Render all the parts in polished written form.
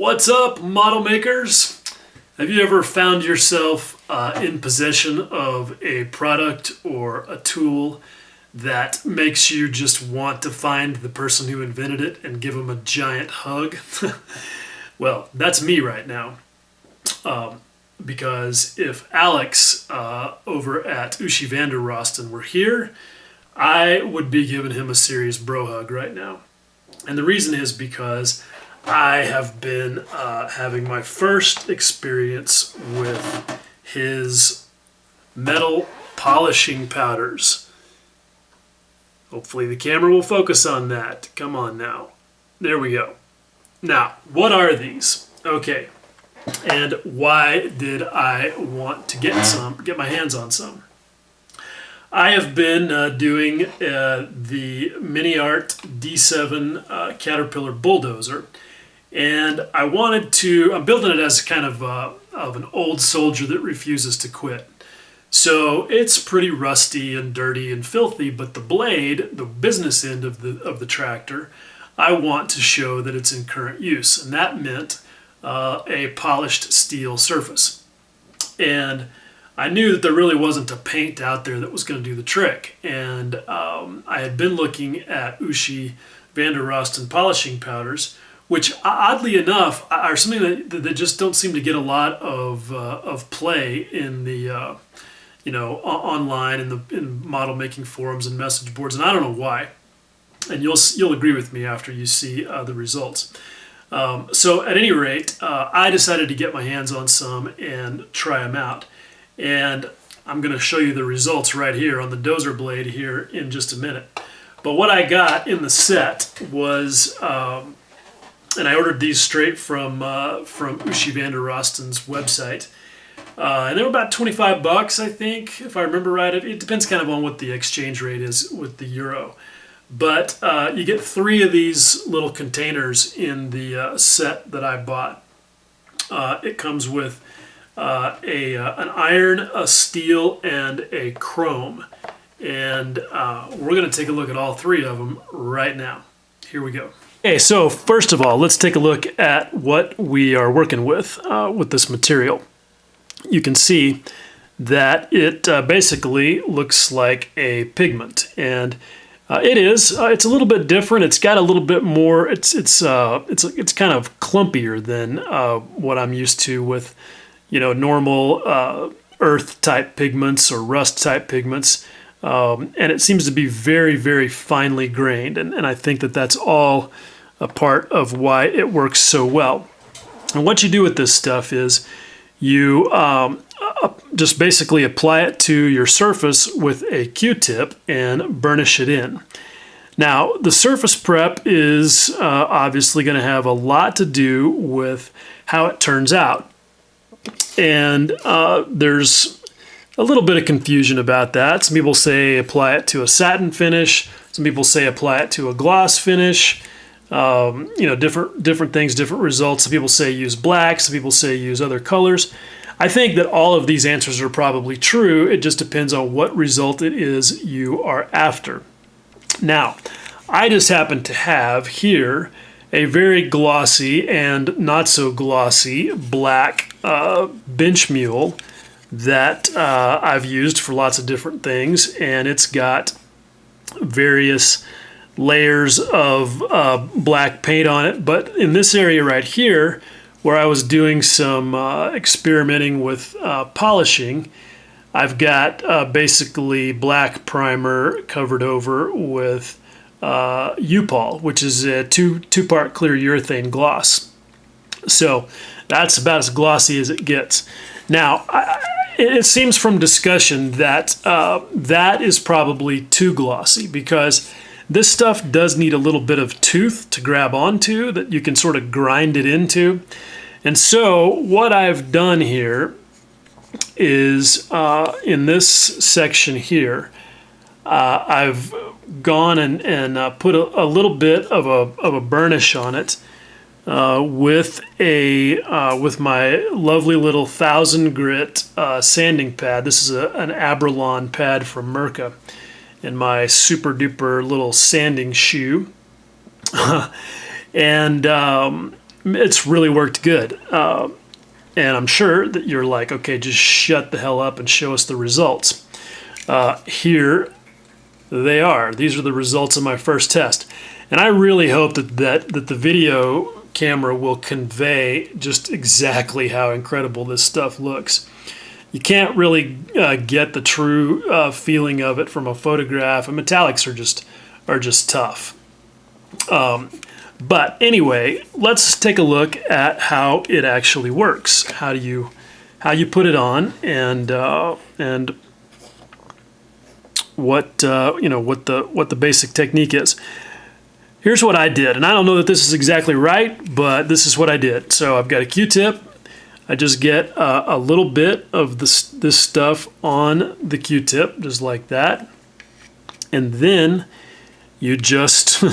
What's up, model makers? Have you ever found yourself in possession of a product or a tool that makes you just want to find the person who invented it and give them a giant hug? Well, that's me right now. Because if Alex over at Uschi rosten were here, I would be giving him a serious bro hug right now. And the reason is because I have been having my first experience with his metal polishing powders. Hopefully the camera will focus on that. Come on now. There we go. Now, what are these? Okay. And why did I want to get my hands on some? I have been doing the Mini Art D7 Caterpillar bulldozer, and I'm building it as kind of an old soldier that refuses to quit. So it's pretty rusty and dirty and filthy, but the blade, the business end of the tractor, I want to show that it's in current use, and that meant a polished steel surface. And I knew that there really wasn't a paint out there that was going to do the trick. And I had been looking at Uschi rosten polishing powders, which oddly enough are something that just don't seem to get a lot of play in the online in model making forums and message boards, and I don't know why. And you'll agree with me after you see the results. So at any rate, I decided to get my hands on some and try them out. And I'm going to show you the results right here on the dozer blade here in just a minute. But what I got in the set was, and I ordered these straight from Uschi rosten's website. And they were about 25 bucks, I think, if I remember right. It depends kind of on what the exchange rate is with the euro. But you get 3 of these little containers in the set that I bought. It comes with an iron, a steel, and a chrome. And we're going to take a look at all 3 of them right now. Here we go. Okay, so first of all, let's take a look at what we are working with this material. You can see that it basically looks like a pigment, and it is. It's a little bit different. It's got a little bit more. It's kind of clumpier than what I'm used to with, normal earth type pigments or rust type pigments, and it seems to be very, very finely grained. And I think that that's all a part of why it works so well. And what you do with this stuff is you just basically apply it to your surface with a Q-tip and burnish it in. Now, the surface prep is obviously going to have a lot to do with how it turns out. And there's a little bit of confusion about that. Some people say apply it to a satin finish. Some people say apply it to a gloss finish. Different things, different results. Some people say use black. Some people say use other colors. I think that all of these answers are probably true. It just depends on what result it is you are after. Now, I just happen to have here a very glossy and not so glossy black bench mule that I've used for lots of different things, and it's got various layers of black paint on it. But in this area right here, where I was doing some experimenting with polishing, I've got basically black primer covered over with U-Pol, which is a two-part clear urethane gloss. So that's about as glossy as it gets. Now, it seems from discussion that that is probably too glossy, because this stuff does need a little bit of tooth to grab onto that you can sort of grind it into. And so what I've done here is in this section here, I've gone and put a little bit of a burnish on it with my lovely little 1000 grit sanding pad. This is an Abralon pad from Merca, in my super duper little sanding shoe. And it's really worked good. And I'm sure that you're like, okay, just shut the hell up and show us the results. Here they are. These are the results of my first test. And I really hope that the video camera will convey just exactly how incredible this stuff looks. You can't really get the true feeling of it from a photograph, and metallics are just tough. But anyway, let's take a look at how it actually works. How you put it on, and what what the basic technique is. Here's what I did, and I don't know that this is exactly right, but this is what I did. So I've got a Q-tip. I just get a little bit of this stuff on the Q-tip, just like that, and then you just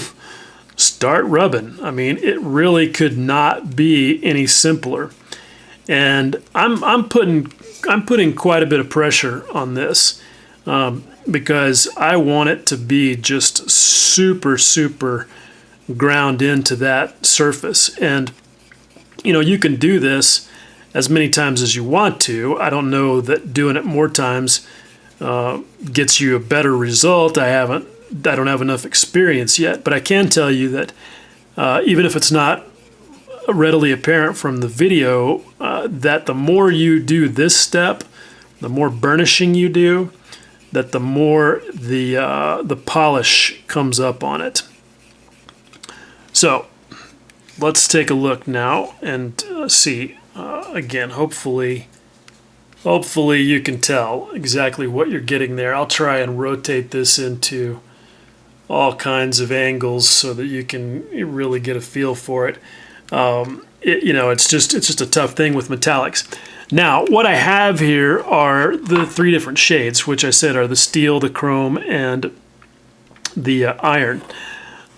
start rubbing. I mean, it really could not be any simpler. And I'm putting quite a bit of pressure on this because I want it to be just super ground into that surface. And you can do this as many times as you want to. I don't know that doing it more times gets you a better result. I don't have enough experience yet, but I can tell you that even if it's not readily apparent from the video, that the more you do this step, the more burnishing you do, that the more the polish comes up on it. So let's take a look now and see. Again, hopefully you can tell exactly what you're getting there. I'll try and rotate this into all kinds of angles so that you can really get a feel for it. It's just a tough thing with metallics. Now, what I have here are the three different shades, which I said are the steel, the chrome, and the iron.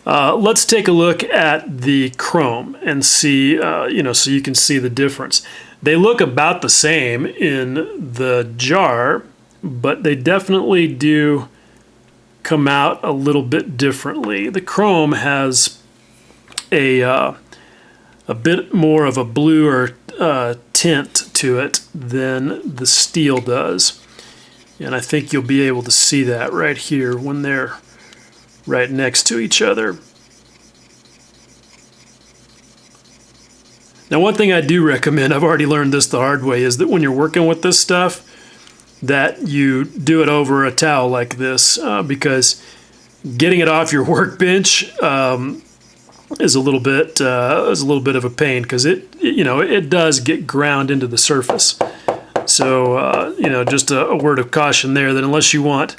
Let's take a look at the chrome and see, so you can see the difference. They look about the same in the jar, but they definitely do come out a little bit differently. The chrome has a bit more of a bluer tint to it than the steel does. And I think you'll be able to see that right here when they're right next to each other. Now, one thing I do recommend, I've already learned this the hard way, is that when you're working with this stuff, that you do it over a towel like this, because getting it off your workbench is a little bit of a pain, because it does get ground into the surface. So just a word of caution there, that unless you want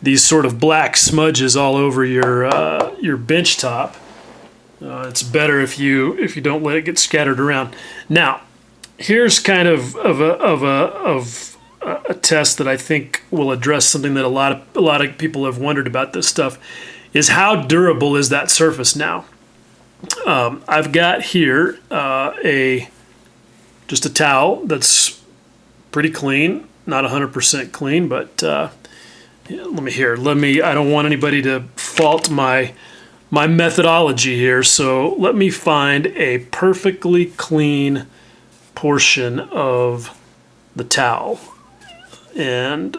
these sort of black smudges all over your bench top, it's better if you don't let it get scattered around. Now, here's kind of a test that I think will address something that a lot of people have wondered about this stuff, is how durable is that surface now? I've got here just a towel that's pretty clean, not 100% clean, but I don't want anybody to fault my methodology here, so let me find a perfectly clean portion of the towel. And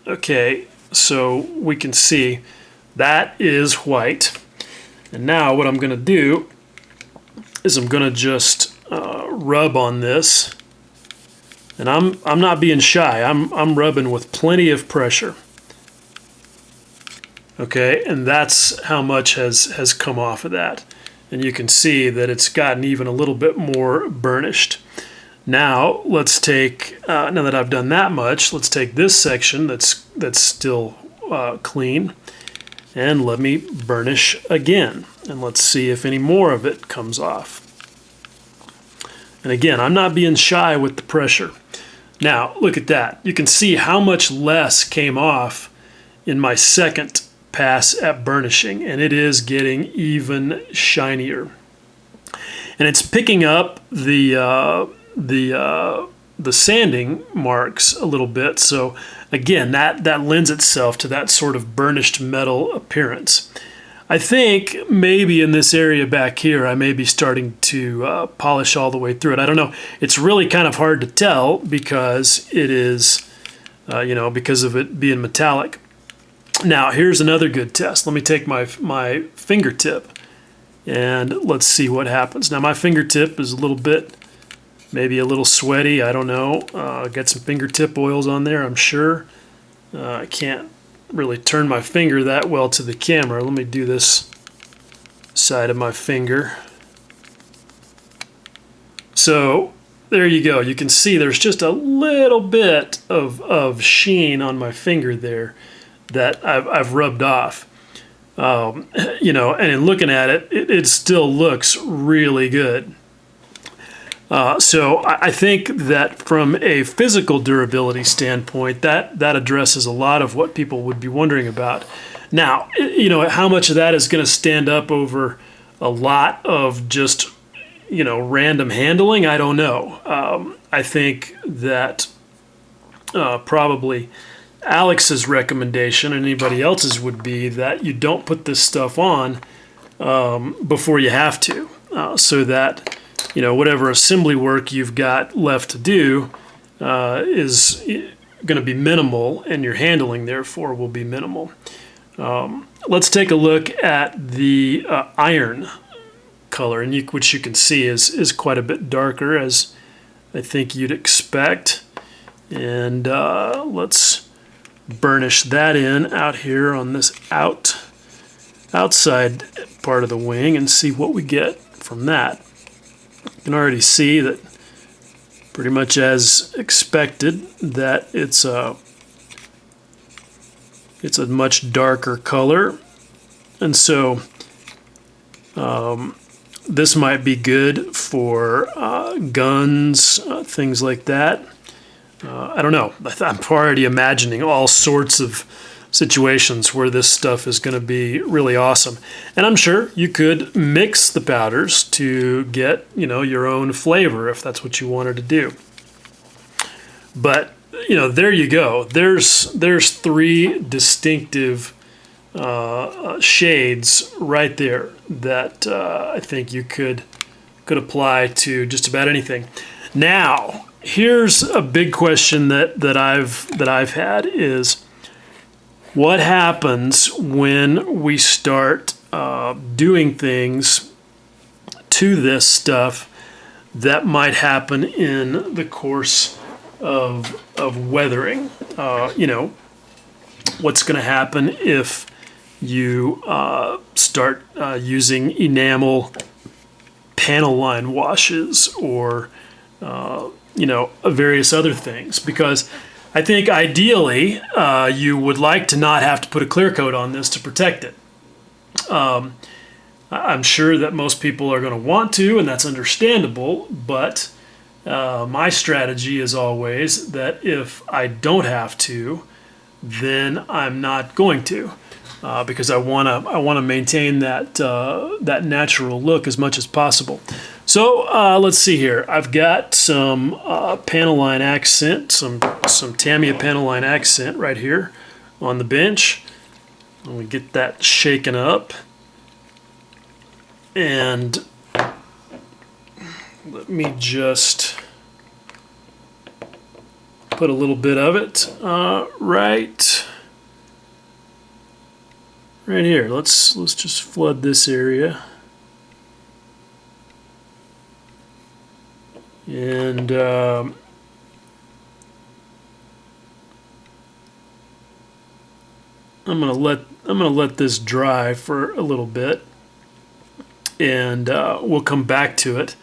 okay, so we can see that is white. And now what I'm going to do is I'm going to just rub on this. And I'm not being shy. I'm rubbing with plenty of pressure. Okay, and that's how much has come off of that. And you can see that it's gotten even a little bit more burnished. Now let's take, now that I've done that much, let's take this section that's still clean, and let me burnish again. And let's see if any more of it comes off. And again, I'm not being shy with the pressure. Now, look at that. You can see how much less came off in my second pass at burnishing, and it is getting even shinier. And it's picking up the sanding marks a little bit. So again, that lends itself to that sort of burnished metal appearance. I think maybe in this area back here, I may be starting to polish all the way through it. I don't know. It's really kind of hard to tell because it is, because of it being metallic. Now, here's another good test. Let me take my fingertip and let's see what happens. Now, my fingertip is a little bit, maybe a little sweaty. I don't know. Got some fingertip oils on there, I'm sure. I can't really turn my finger that well to the camera. Let me do this side of my finger. So there you go. You can see there's just a little bit of sheen on my finger there that I've rubbed off. And in looking at it, it still looks really good. So I think that from a physical durability standpoint, that addresses a lot of what people would be wondering about. Now, how much of that is going to stand up over a lot of just, random handling? I don't know. I think that probably Alex's recommendation and anybody else's would be that you don't put this stuff on before you have to, so that whatever assembly work you've got left to do is going to be minimal, and your handling, therefore, will be minimal. Let's take a look at the iron color, and which you can see is quite a bit darker, as I think you'd expect. And let's burnish that in out here on this outside part of the wing and see what we get from that. You can already see that pretty much as expected that it's a much darker color, and so this might be good for guns, things like that. I don't know. I'm already imagining all sorts of situations where this stuff is going to be really awesome. And I'm sure you could mix the powders to get, your own flavor if that's what you wanted to do. But, there you go. There's three distinctive shades right there that I think you could apply to just about anything. Now, here's a big question that I've had is, what happens when we start doing things to this stuff that might happen in the course of weathering? What's going to happen if you start using enamel panel line washes or various other things? Because I think ideally you would like to not have to put a clear coat on this to protect it. I'm sure that most people are going to want to, and that's understandable, but my strategy is always that if I don't have to, then I'm not going to, because I want to maintain that natural look as much as possible. So let's see here. I've got some panel line accent, some Tamiya panel line accent right here on the bench. I'm going to get that shaken up. And let me just put a little bit of it right here. Let's just flood this area. And I'm gonna let this dry for a little bit, and we'll come back to it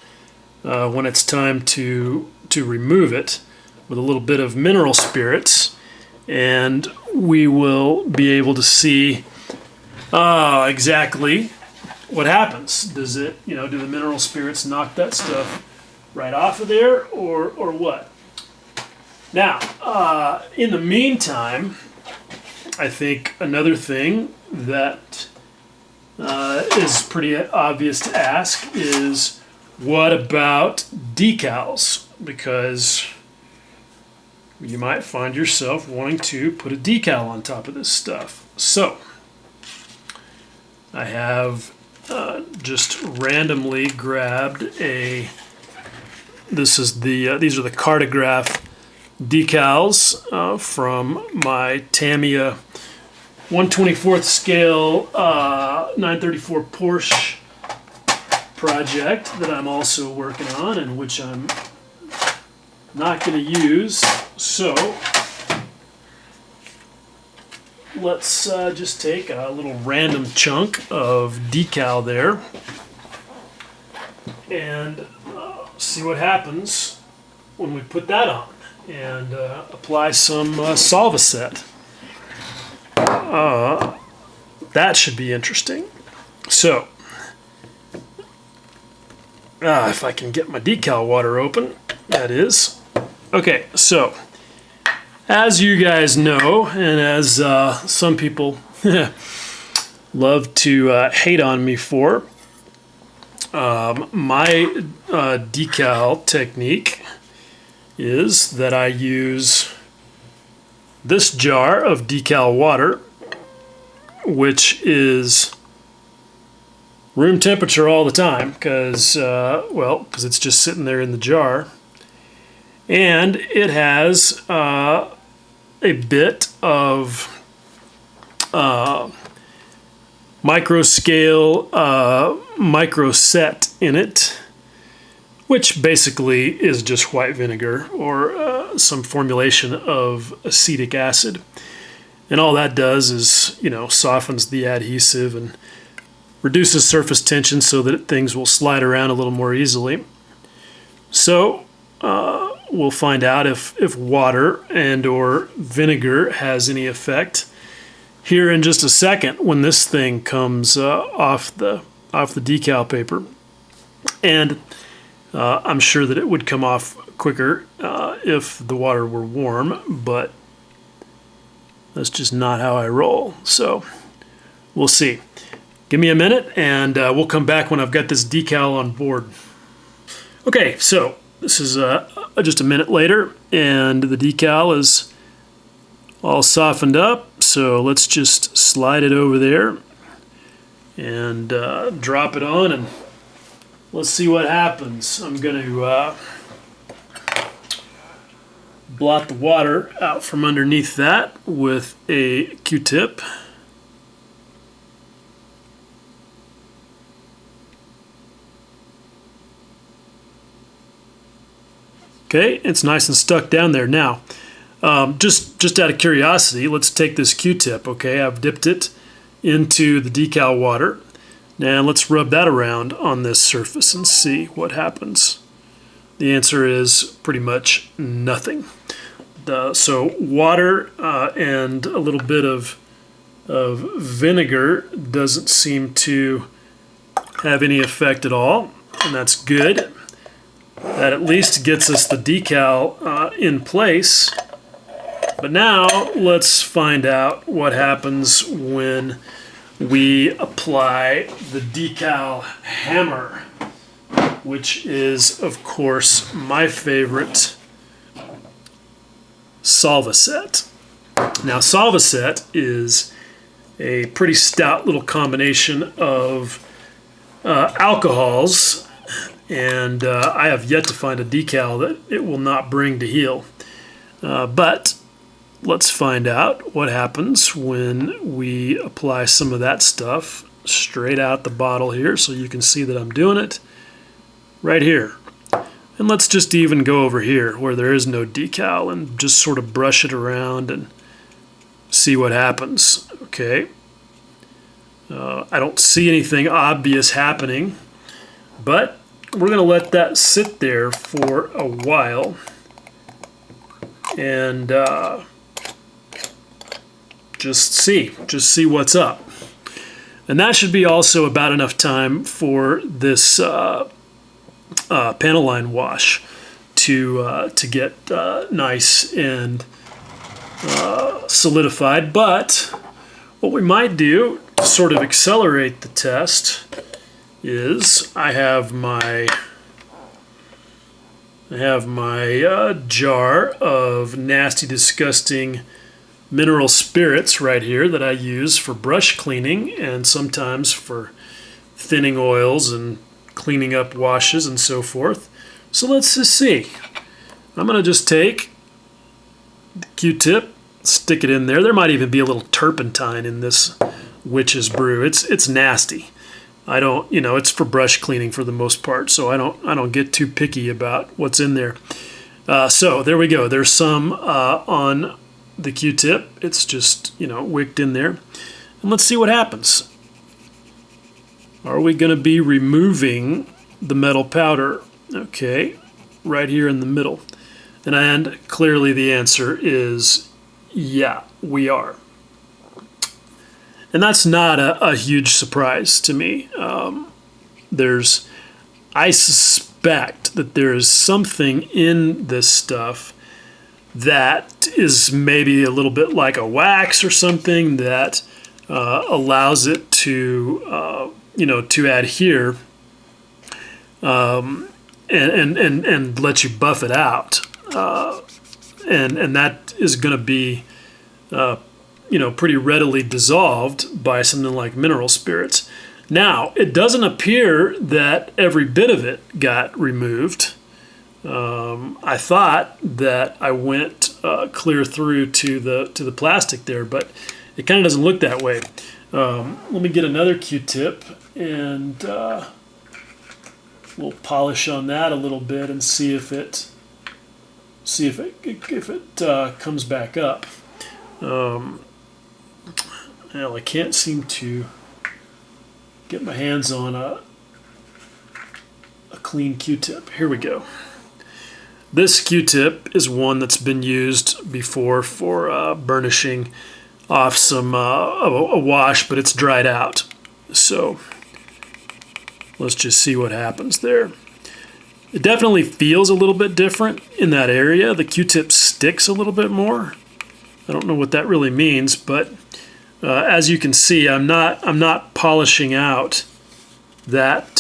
when it's time to remove it with a little bit of mineral spirits, and we will be able to see exactly what happens. Does it, do the mineral spirits knock that stuff right off of there, or what? Now, in the meantime, I think another thing that is pretty obvious to ask is, what about decals? Because you might find yourself wanting to put a decal on top of this stuff. So I have just randomly grabbed a, these are the Cartograph decals from my Tamiya 1/24 scale 934 Porsche project that I'm also working on, and which I'm not going to use. So let's just take a little random chunk of decal there and see what happens when we put that on and apply some Solvaset. That should be interesting. So, if I can get my decal water open, that is. Okay, so, as you guys know, and as some people love to hate on me for, my decal technique is that I use this jar of decal water, which is room temperature all the time because it's just sitting there in the jar, and it has a bit of micro scale micro set in it, which basically is just white vinegar or some formulation of acetic acid. And all that does is, softens the adhesive and reduces surface tension so that things will slide around a little more easily. So we'll find out if water and or vinegar has any effect here in just a second when this thing comes off the decal paper. And I'm sure that it would come off quicker if the water were warm, but that's just not how I roll. So we'll see. Give me a minute and we'll come back when I've got this decal on board. Okay, so this is just a minute later and the decal is all softened up. So let's just slide it over there and drop it on, and let's see what happens. I'm going to blot the water out from underneath that with a Q-tip. Okay, it's nice and stuck down there. Now, just out of curiosity, let's take this Q-tip. Okay, I've dipped it into the decal water. Now let's rub that around on this surface and see what happens. The answer is pretty much nothing. So water and a little bit of vinegar doesn't seem to have any effect at all, and that's good. That at least gets us the decal in place. But now let's find out what happens when we apply the decal hammer, which is, of course, my favorite Solvaset. Now, Solvaset is a pretty stout little combination of alcohols, and I have yet to find a decal that it will not bring to heel. But let's find out what happens when we apply some of that stuff straight out the bottle here, so you can see that I'm doing it right here. And let's just even go over here where there is no decal and just sort of brush it around and see what happens. Okay. I don't see anything obvious happening, but we're going to let that sit there for a while and just see what's up. And that should be also about enough time for this panel line wash to get nice and solidified. But what we might do to sort of accelerate the test is I have my jar of nasty, disgusting mineral spirits right here that I use for brush cleaning and sometimes for thinning oils and cleaning up washes and so forth. So let's just see. I'm going to just take the Q-tip, stick it in there. There might even be a little turpentine in this witch's brew. It's nasty. I don't, it's for brush cleaning for the most part, so I don't get too picky about what's in there. So there we go. There's some on the Q-tip. It's just, wicked in there. And let's see what happens. Are we going to be removing the metal powder? Okay, right here in the middle. And clearly the answer is yeah, we are. And that's not a huge surprise to me. I suspect that there is something in this stuff that is maybe a little bit like a wax or something that allows it to, to adhere and let you buff it out. And that is going to be, pretty readily dissolved by something like mineral spirits. Now, it doesn't appear that every bit of it got removed. I thought that I went clear through to the plastic there, but it kind of doesn't look that way. Let me get another Q-tip and we'll polish on that a little bit and see if it comes back up. Well, I can't seem to get my hands on a clean Q-tip. Here we go. This Q-tip is one that's been used before for burnishing off some a wash, but it's dried out. So let's just see what happens there. It definitely feels a little bit different in that area. The Q-tip sticks a little bit more. I don't know what that really means, but as you can see, I'm not polishing out that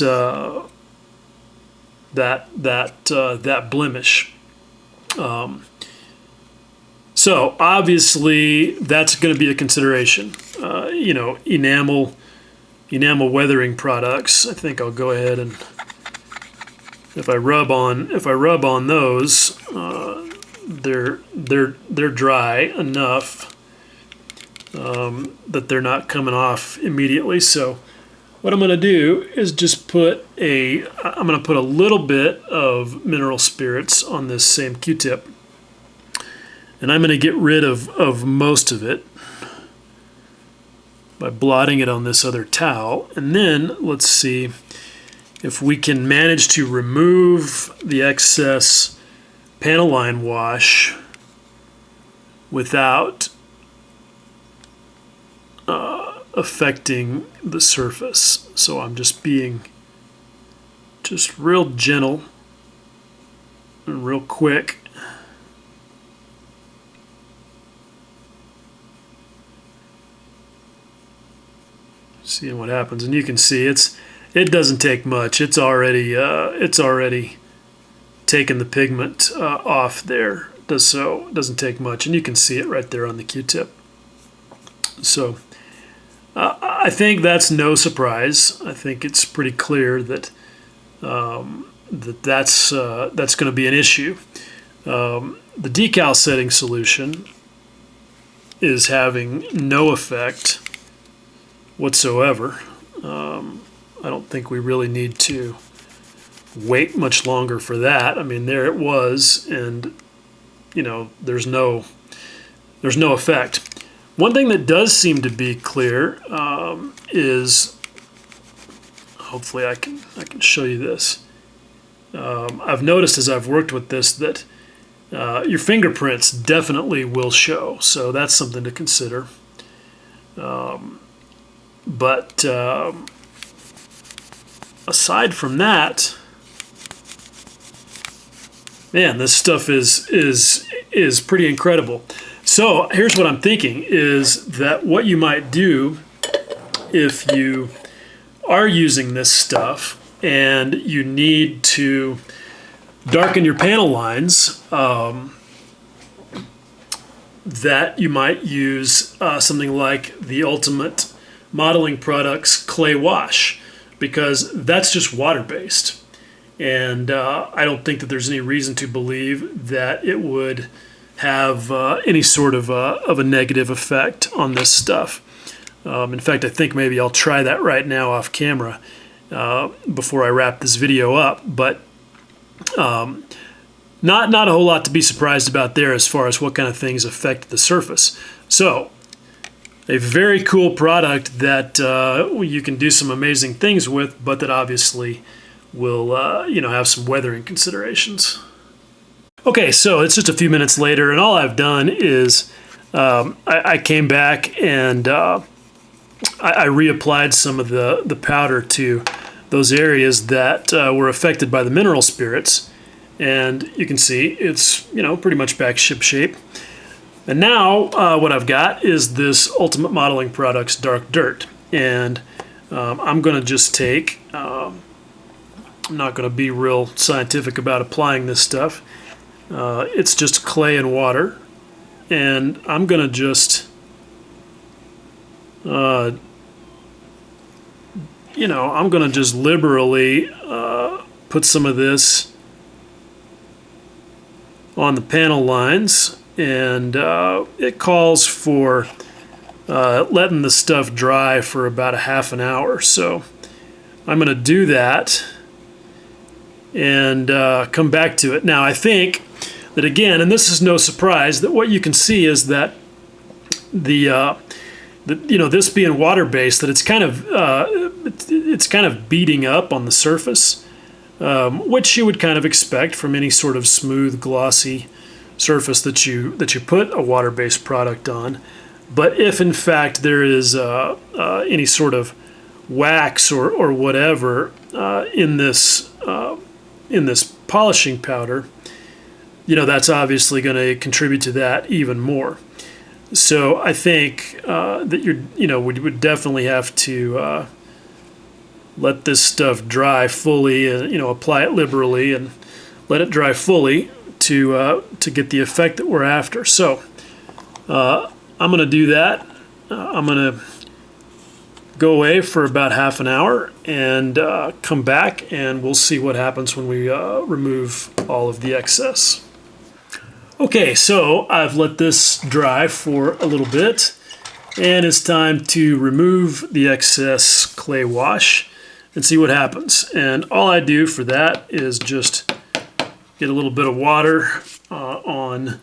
that blemish. So obviously that's going to be a consideration. Enamel weathering products. I think I'll go ahead and if I rub on those, they're dry enough that they're not coming off immediately. So what I'm going to do is just I'm going to put a little bit of mineral spirits on this same Q-tip, and I'm going to get rid of most of it by blotting it on this other towel. And then let's see if we can manage to remove the excess panel line wash without affecting the surface. So I'm just being real gentle and real quick. Seeing what happens, and you can see it doesn't take much. It's already taken the pigment off there. It doesn't take much, and you can see it right there on the Q-tip. So I think that's no surprise. I think it's pretty clear that that's going to be an issue. The decal setting solution is having no effect whatsoever. I don't think we really need to wait much longer for that. I mean, there it was, and there's no effect. One thing that does seem to be clear is, hopefully I can show you this. I've noticed as I've worked with this that your fingerprints definitely will show, so that's something to consider. But aside from that, man, this stuff is pretty incredible. So here's what I'm thinking is that what you might do if you are using this stuff and you need to darken your panel lines, that you might use something like the Ultimate Modeling Products Clay Wash, because that's just water-based. And I don't think that there's any reason to believe that it would have any sort of a negative effect on this stuff. In fact, I think maybe I'll try that right now off camera before I wrap this video up. But not a whole lot to be surprised about there as far as what kind of things affect the surface. So, a very cool product that you can do some amazing things with, but that obviously will have some weathering considerations. Okay, so it's just a few minutes later, and all I've done is I came back and I reapplied some of the powder to those areas that were affected by the mineral spirits, and you can see it's pretty much back ship shape. And now what I've got is this Ultimate Modeling Products Dark Dirt, and I'm going to just take. I'm not going to be real scientific about applying this stuff. It's just clay and water, and I'm going to just, I'm going to just liberally put some of this on the panel lines, and it calls for letting the stuff dry for about a half an hour. So I'm going to do that and come back to it. Now I think that, again, and this is no surprise, that what you can see is that this being water-based, that it's kind of beating up on the surface, which you would kind of expect from any sort of smooth, glossy surface that you put a water-based product on. But if in fact there is any sort of wax or whatever in this polishing powder, that's obviously going to contribute to that even more. So I think that we would definitely have to let this stuff dry fully, apply it liberally and let it dry fully to get the effect that we're after. So I'm going to do that. I'm going to go away for about half an hour and come back, and we'll see what happens when we remove all of the excess. Okay, so I've let this dry for a little bit, and it's time to remove the excess clay wash and see what happens. And all I do for that is just get a little bit of water on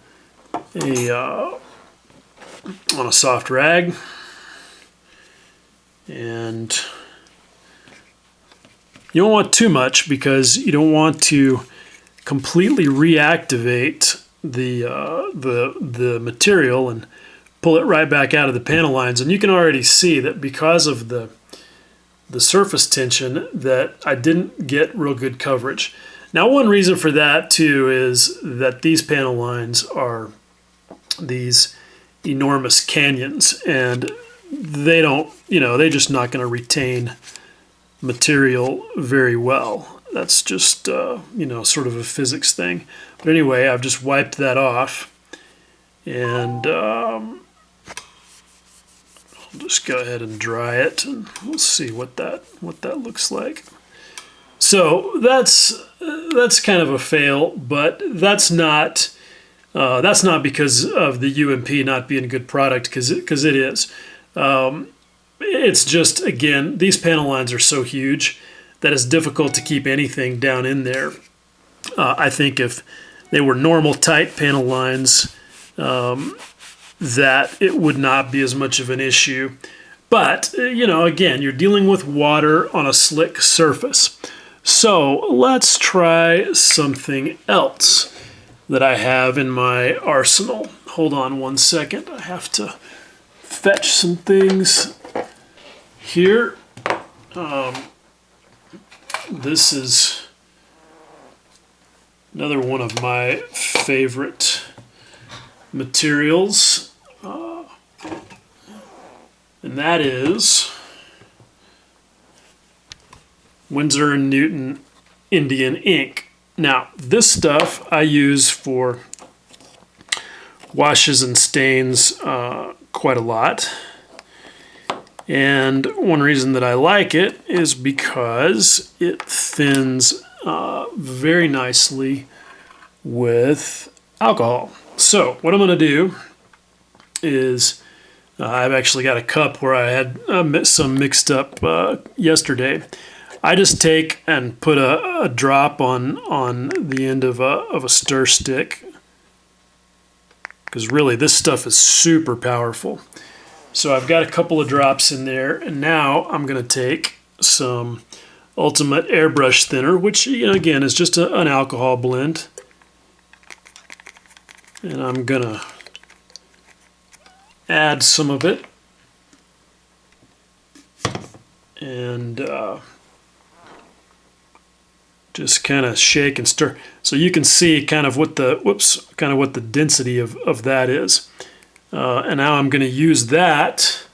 a soft rag, and you don't want too much because you don't want to completely reactivate the material and pull it right back out of the panel lines. And you can already see that because of the surface tension that I didn't get real good coverage. Now, one reason for that too is that these panel lines are these enormous canyons, and they don't, they're just not going to retain material very well. That's just, sort of a physics thing. But anyway, I've just wiped that off, and I'll just go ahead and dry it, and we'll see what that looks like. So that's kind of a fail, but that's not because of the UMP not being a good product, because it is. It's just, again, these panel lines are so huge that it's difficult to keep anything down in there. I think if they were normal tight panel lines, that it would not be as much of an issue. But, again, you're dealing with water on a slick surface. So let's try something else that I have in my arsenal. Hold on one second. I have to fetch some things here. This is another one of my favorite materials, and that is Winsor & Newton Indian ink. Now, this stuff I use for washes and stains quite a lot. And one reason that I like it is because it thins very nicely with alcohol. So what I'm going to do is I've actually got a cup where I had some mixed up yesterday. I just take and put a drop on the end of a stir stick, because really this stuff is super powerful. So I've got a couple of drops in there, and now I'm going to take some Ultimate Airbrush Thinner, which, you know, again is just an alcohol blend, and I'm going to add some of it, and just kind of shake and stir, so you can see kind of what the density of that is. And now I'm going to use that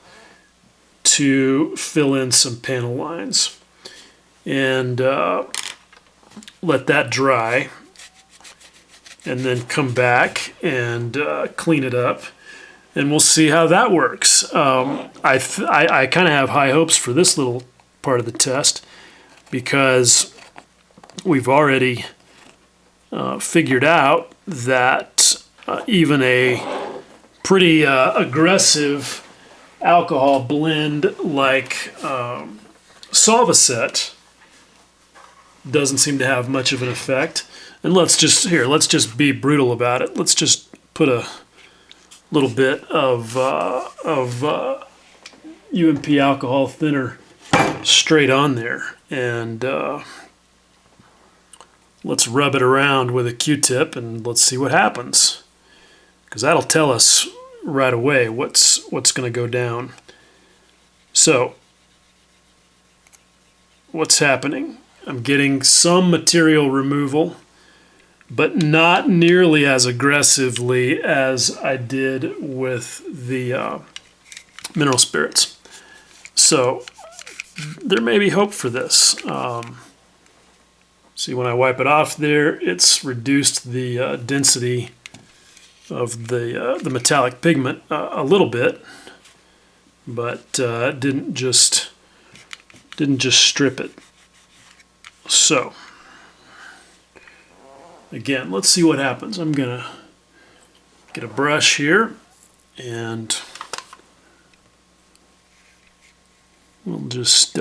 to fill in some panel lines, and let that dry, and then come back and clean it up, and we'll see how that works. I kind of have high hopes for this little part of the test, because we've already figured out that even a pretty aggressive alcohol blend like Solvaset doesn't seem to have much of an effect. And let's just be brutal about it. Let's just put a little bit of UMP alcohol thinner straight on there, and let's rub it around with a Q-tip, and let's see what happens, because that'll tell us right away what's going to go down. So what's happening? I'm getting some material removal, but not nearly as aggressively as I did with the mineral spirits. So there may be hope for this. See, when I wipe it off there, it's reduced the density of the metallic pigment a little bit, but didn't just strip it. So again, let's see what happens. I'm gonna get a brush here, and we'll just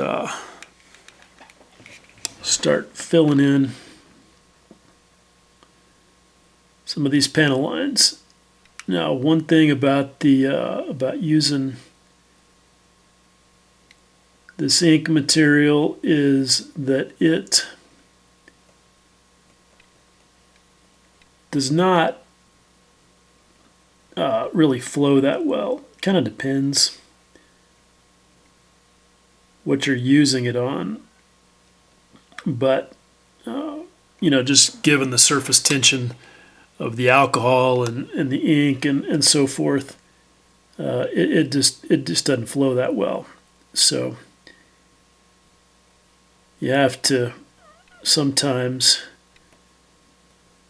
start filling in some of these panel lines. Now, one thing about about using this ink material is that it does not really flow that well. Kind of depends what you're using it on, but you know, just given the surface tension of the alcohol and the ink and so forth, it just doesn't flow that well. So you have to sometimes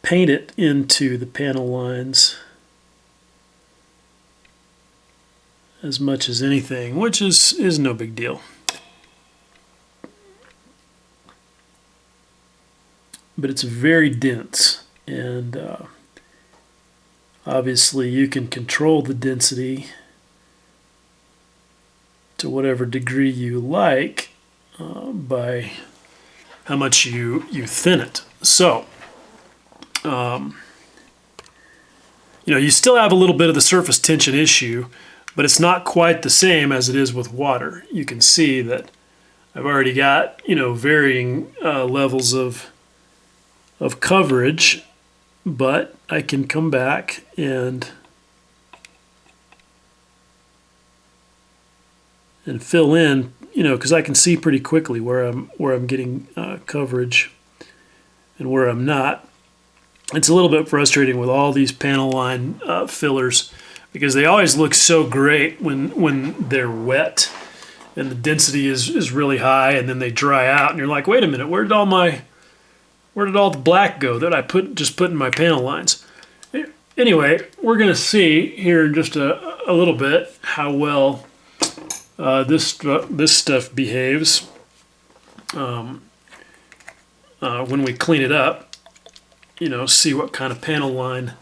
paint it into the panel lines as much as anything, which is no big deal. But it's very dense, and obviously you can control the density to whatever degree you like by how much you thin it. So you know, you still have a little bit of the surface tension issue, but it's not quite the same as it is with water. You can see that I've already got, you know, varying levels of coverage, but I can come back and fill in, you know, because I can see pretty quickly where I'm getting coverage and where I'm not. It's a little bit frustrating with all these panel line fillers, because they always look so great when they're wet and the density is really high, and then they dry out and you're like, wait a minute, where did all the black go that I just put in my panel lines? anyway, we're going to see here in just a little bit how well this stuff behaves when we clean it up. You know, see what kind of panel line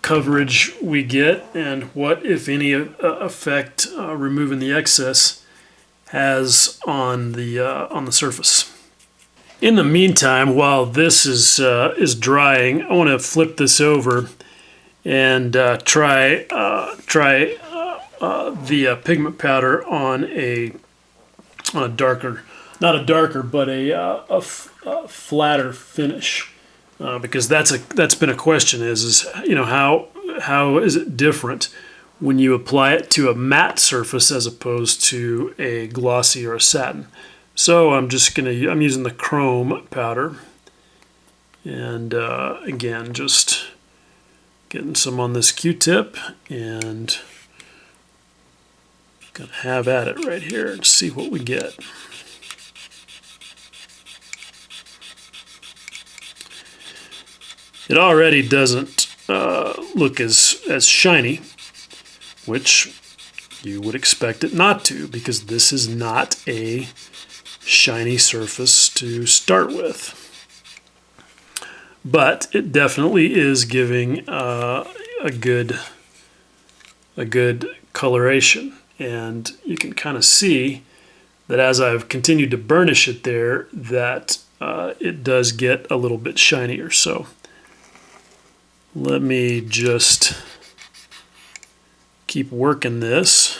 coverage we get and what, if any, effect removing the excess has on the surface. In the meantime, while this is drying, I want to flip this over and try the pigment powder on a darker, not a darker, but a flatter finish, because that's been a question. Is you know, how is it different when you apply it to a matte surface as opposed to a glossy or a satin? So I'm using the chrome powder, and again, just getting some on this Q-tip and gonna have at it right here and see what we get. It already doesn't look as shiny, which you would expect it not to, because this is not a shiny surface to start with. But it definitely is giving a good coloration, and you can kind of see that as I've continued to burnish it there, that it does get a little bit shinier. So let me just keep working this.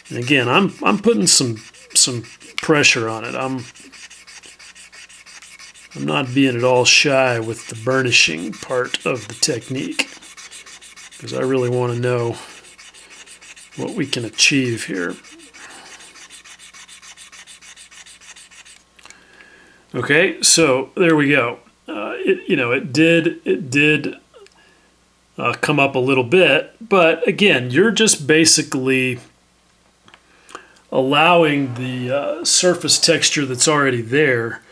And again, I'm putting some pressure on it. I'm not being at all shy with the burnishing part of the technique, because I really want to know what we can achieve here. Okay, so there we go. It did come up a little bit, but again, you're just basically allowing the surface texture that's already there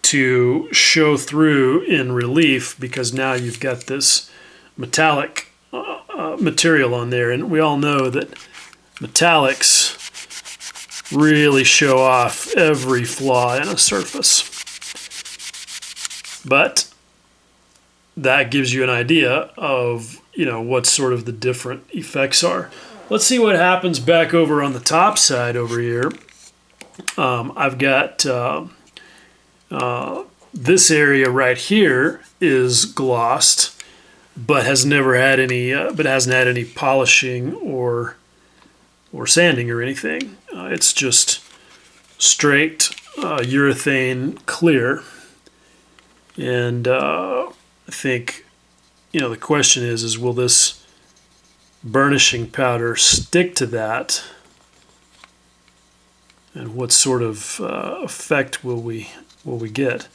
to show through in relief, because now you've got this metallic material on there, and we all know that metallics really show off every flaw in a surface. But that gives you an idea of, what sort of the different effects are. Let's see what happens back over on the top side over here. I've got this area right here is glossed, but hasn't had any polishing or sanding or anything. It's just straight urethane clear. And I think, the question is will this burnishing powder stick to that? And what sort of effect will we get?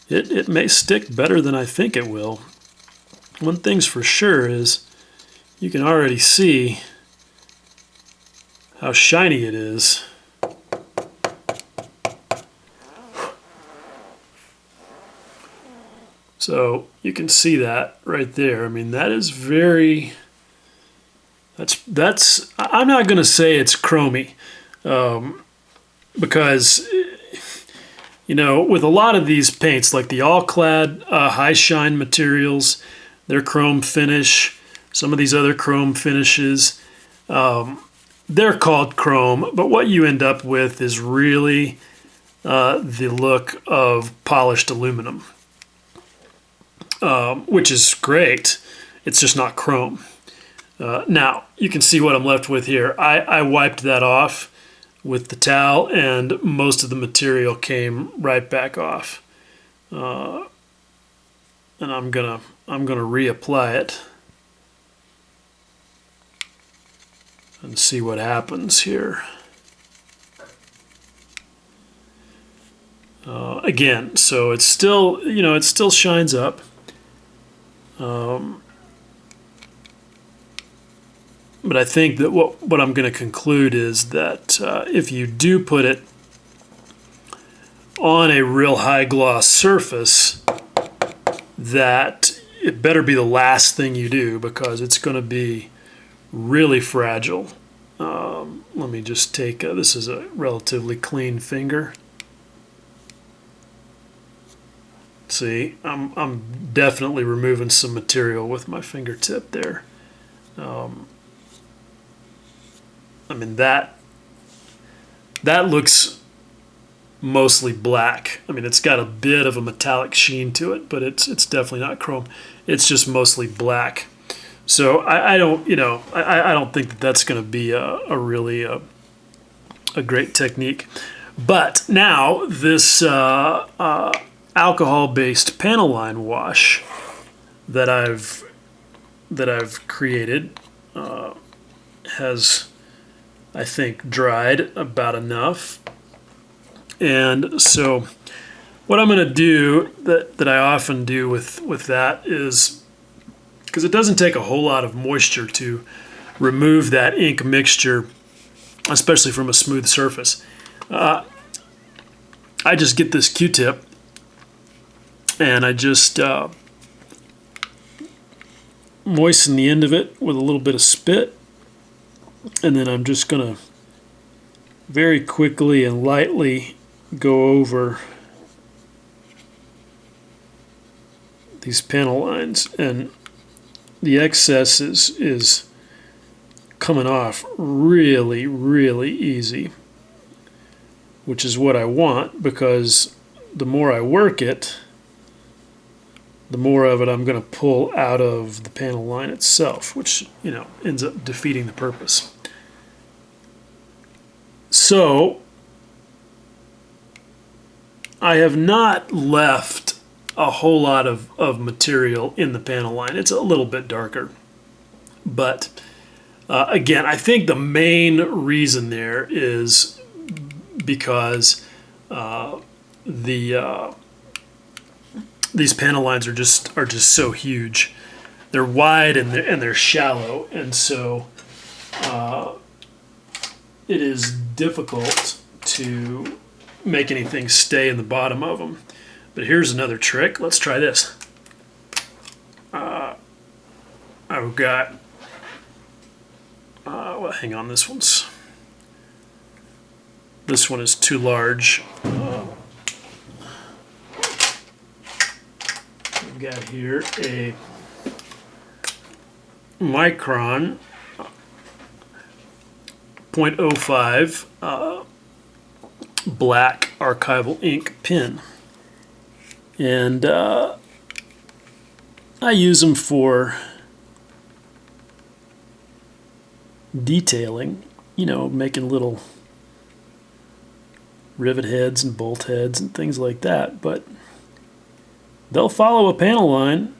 It may stick better than I think it will. One thing's for sure is you can already see how shiny it is. So you can see that right there. I mean, that is that's I'm not going to say it's chromy, because with a lot of these paints, like the all-clad high shine materials, their chrome finish, some of these other chrome finishes, they're called chrome, but what you end up with is really the look of polished aluminum. Which is great. It's just not chrome. Now, you can see what I'm left with here. I wiped that off with the towel, and most of the material came right back off. And I'm gonna reapply it and see what happens here. Again, so it's still, it still shines up. But I think that what I'm going to conclude is that if you do put it on a real high gloss surface, that it better be the last thing you do, because it's going to be really fragile. Let me just take, this is a relatively clean finger. See, I'm definitely removing some material with my fingertip there. I mean, that looks mostly black. I mean, it's got a bit of a metallic sheen to it, but it's definitely not chrome. It's just mostly black. So I don't, I don't think that that's going to be a really a great technique. But now this alcohol-based panel line wash that I've created has, I think, dried about enough. And so what I'm going to do that I often do with that is, because it doesn't take a whole lot of moisture to remove that ink mixture, especially from a smooth surface. I just get this Q-tip and I just moisten the end of it with a little bit of spit, and then I'm just going to very quickly and lightly go over these panel lines, and the excess is coming off really, really easy, which is what I want, because the more I work it, the more of it I'm going to pull out of the panel line itself, which, ends up defeating the purpose. So I have not left a whole lot of material in the panel line. It's a little bit darker. But again, I think the main reason there is because these panel lines are just so huge. They're wide and they're shallow, and so it is difficult to make anything stay in the bottom of them. But here's another trick. Let's try this. I've got, well, hang on, this one is too large. I've got here a micron 0.05 black archival ink pen. And I use them for detailing, making little rivet heads and bolt heads and things like that. But they'll follow a panel line.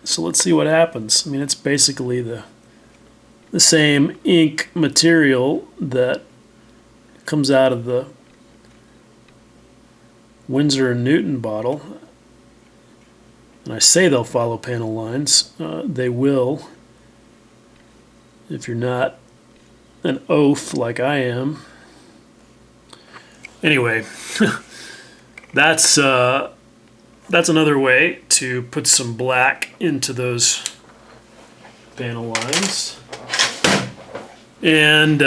So let's see what happens. I mean, it's basically the same ink material that comes out of the Winsor & Newton bottle. And I say they'll follow panel lines. They will, if you're not an oaf like I am. Anyway, that's another way to put some black into those panel lines. And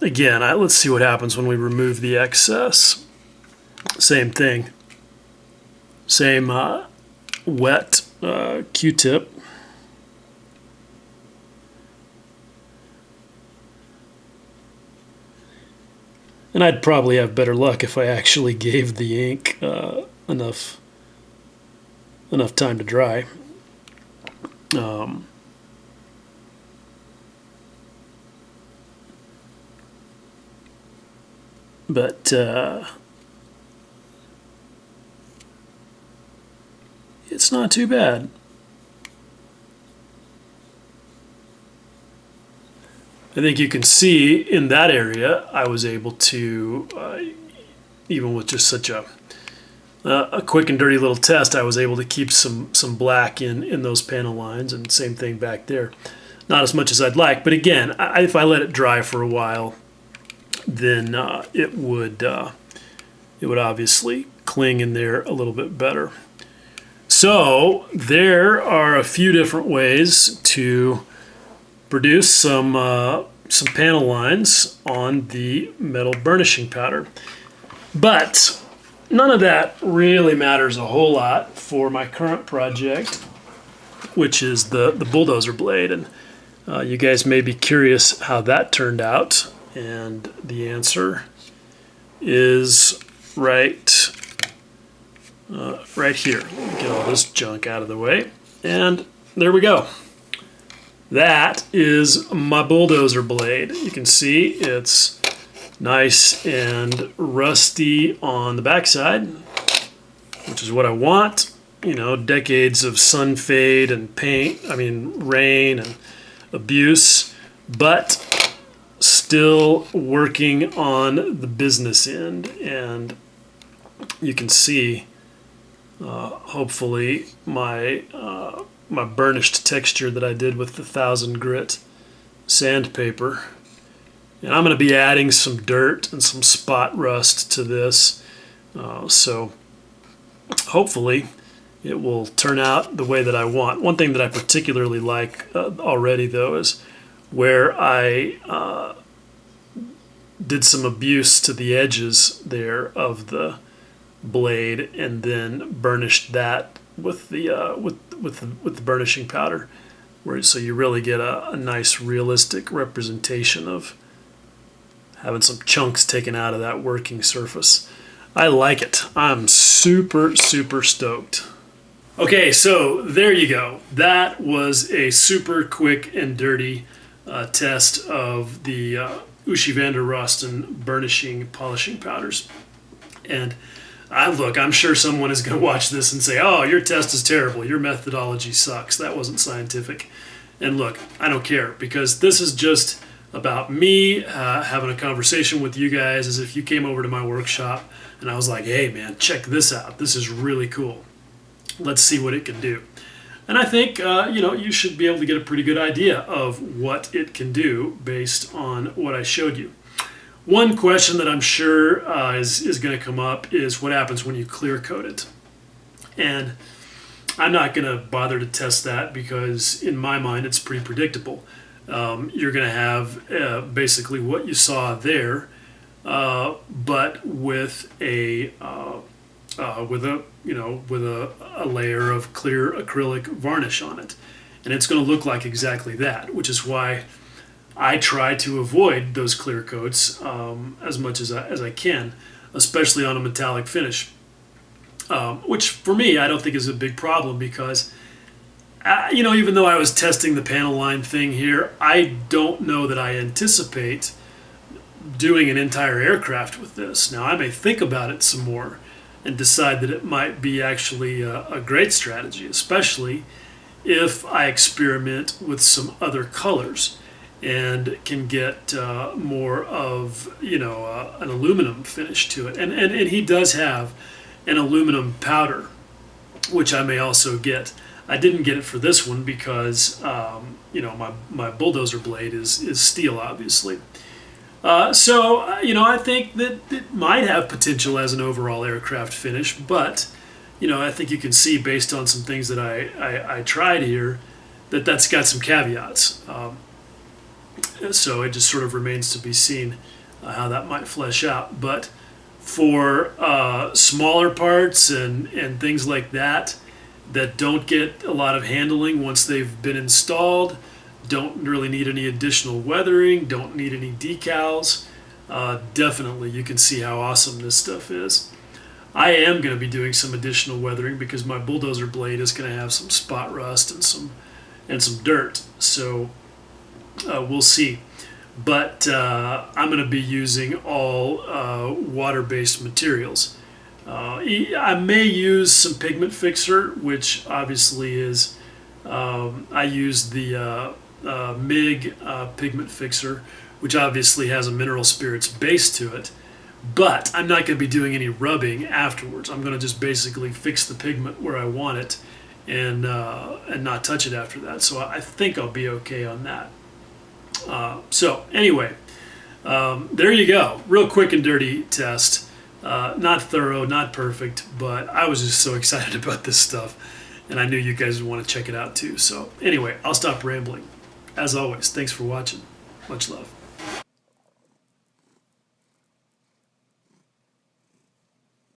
again, let's see what happens when we remove the excess. Same thing. Same wet Q-tip. And I'd probably have better luck if I actually gave the ink enough time to dry. But it's not too bad. I think you can see in that area I was able to, even with just such a quick and dirty little test, I was able to keep some black in those panel lines, and same thing back there. Not as much as I'd like, but again, if I let it dry for a while, then it would obviously cling in there a little bit better. So there are a few different ways to produce some panel lines on the metal burnishing powder. But none of that really matters a whole lot for my current project, which is the bulldozer blade. And you guys may be curious how that turned out. And the answer is right here. Get all this junk out of the way. And there we go. That is my bulldozer blade. You can see it's nice and rusty on the backside, which is what I want. You know, decades of sun fade and rain and abuse, but still working on the business end. And you can see, hopefully, my burnished texture that I did with the 1000 grit sandpaper. And I'm going to be adding some dirt and some spot rust to this. So hopefully it will turn out the way that I want. One thing that I particularly like already, though, is where I did some abuse to the edges there of the blade and then burnished that with the burnishing powder, so you really get a nice realistic representation of having some chunks taken out of that working surface. I like it. I'm super stoked. Okay, so there you go. That was a super quick and dirty test of the Uschi van der Rosten burnishing polishing powders. And look, I'm sure someone is going to watch this and say, oh, your test is terrible. Your methodology sucks. That wasn't scientific. And look, I don't care, because this is just about me having a conversation with you guys as if you came over to my workshop and I was like, hey, man, check this out. This is really cool. Let's see what it can do. And I think, you should be able to get a pretty good idea of what it can do based on what I showed you. One question that I'm sure is going to come up is what happens when you clear coat it. And I'm not going to bother to test that because in my mind it's pretty predictable. You're going to have basically what you saw there, but with a layer of clear acrylic varnish on it, and it's going to look like exactly that, which is why I try to avoid those clear coats as much as I can, especially on a metallic finish, which for me I don't think is a big problem because, even though I was testing the panel line thing here, I don't know that I anticipate doing an entire aircraft with this. Now I may think about it some more and decide that it might be actually a great strategy, especially if I experiment with some other colors and can get more of an aluminum finish to it. And he does have an aluminum powder, which I may also get. I didn't get it for this one because my bulldozer blade is steel, obviously. I think that it might have potential as an overall aircraft finish, but I think you can see based on some things that I tried here that's got some caveats. So it just sort of remains to be seen how that might flesh out. But for smaller parts and things like that don't get a lot of handling once they've been installed, don't really need any additional weathering, don't need any decals, definitely you can see how awesome this stuff is. I am going to be doing some additional weathering because my bulldozer blade is going to have some spot rust and some dirt, so we'll see. But I'm going to be using all water-based materials. I may use some pigment fixer, which obviously is, I use the MIG pigment fixer, which obviously has a mineral spirits base to it, but I'm not going to be doing any rubbing afterwards. I'm going to just basically fix the pigment where I want it and not touch it after that. So I think I'll be okay on that. So anyway, there you go. Real quick and dirty test Not thorough, not perfect, but I was just so excited about this stuff, and I knew you guys would want to check it out too. So anyway, I'll stop rambling. As always, thanks for watching. Much love.